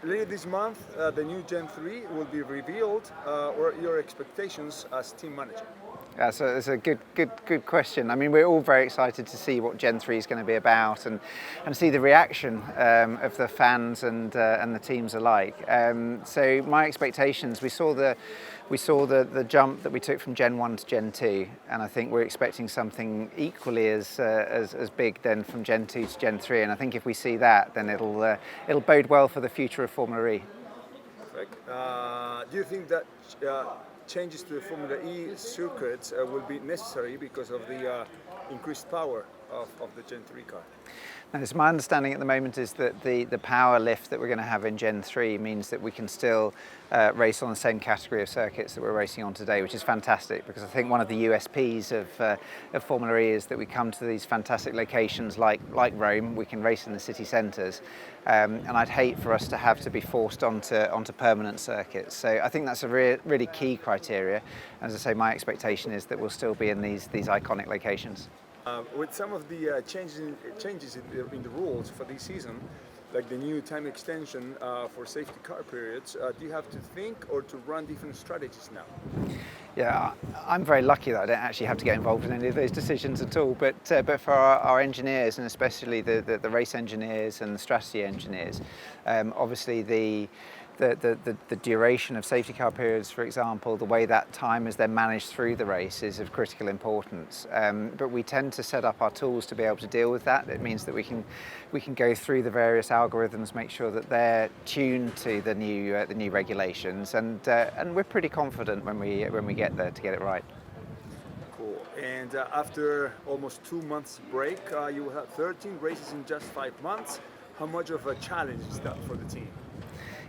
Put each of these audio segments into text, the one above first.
Later this month, the new Gen 3 will be revealed. What are your expectations as team manager? Yeah, so it's a good question. I mean, we're all very excited to see what Gen 3 is going to be about and see the reaction of the fans and the teams alike. So my expectations, we saw the jump that we took from Gen 1 to Gen 2, and I think we're expecting something equally as big then from Gen 2 to Gen 3. And I think if we see that, then it'll bode well for the future of FormulaE. Perfect. Do you think that changes to the FormulaE circuits will be necessary because of the increased power of the Gen 3 car? And so my understanding at the moment is that the power lift that we're going to have in Gen 3 means that we can still race on the same category of circuits that we're racing on today, which is fantastic, because I think one of the USPs of FormulaE is that we come to these fantastic locations like Rome. We can race in the city centres, and I'd hate for us to have to be forced onto permanent circuits. So I think that's a really key criteria. As I say, my expectation is that we'll still be in these iconic locations. With some of the changes in the rules for this season, like the new time extension for safety car periods, do you have to think or to run different strategies now? Yeah, I'm very lucky that I don't actually have to get involved in any of those decisions at all. But for our engineers, and especially the race engineers and the strategy engineers, obviously the duration of safety car periods, for example, the way that time is then managed through the race is of critical importance. But we tend to set up our tools to be able to deal with that. It means that we can go through the various algorithms, make sure that they're tuned to the new regulations, and we're pretty confident when we get there to get it right. Cool. And after almost 2 months break, you will have 13 races in just 5 months. How much of a challenge is that for the team?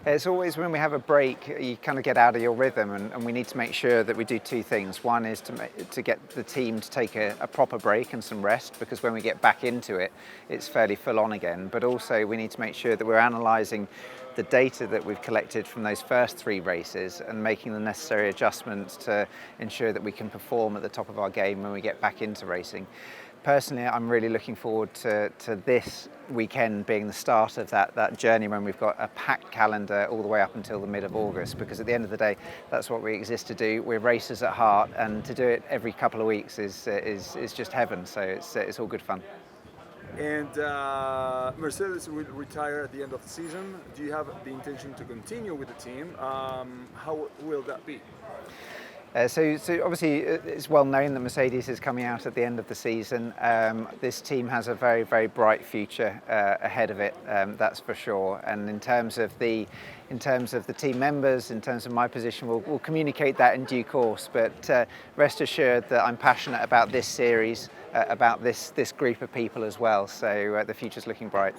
It's always when we have a break, you kind of get out of your rhythm, and we need to make sure that we do two things. One is to get the team to take a proper break and some rest, because when we get back into it, it's fairly full on again. But also we need to make sure that we're analysing the data that we've collected from those first 3 races and making the necessary adjustments to ensure that we can perform at the top of our game when we get back into racing. Personally, I'm really looking forward to this weekend being the start of that journey when we've got a packed calendar all the way up until the mid of August, because at the end of the day, that's what we exist to do. We're racers at heart, and to do it every couple of weeks is just heaven, so it's all good fun. And Mercedes will retire at the end of the season. Do you have the intention to continue with the team? How will that be? So obviously it's well known that Mercedes is coming out at the end of the season. This team has a very bright future ahead of it, that's for sure. And in terms of the team members, in terms of my position, we'll communicate that in due course. But rest assured that I'm passionate about this series, about this group of people as well. So the future's looking bright.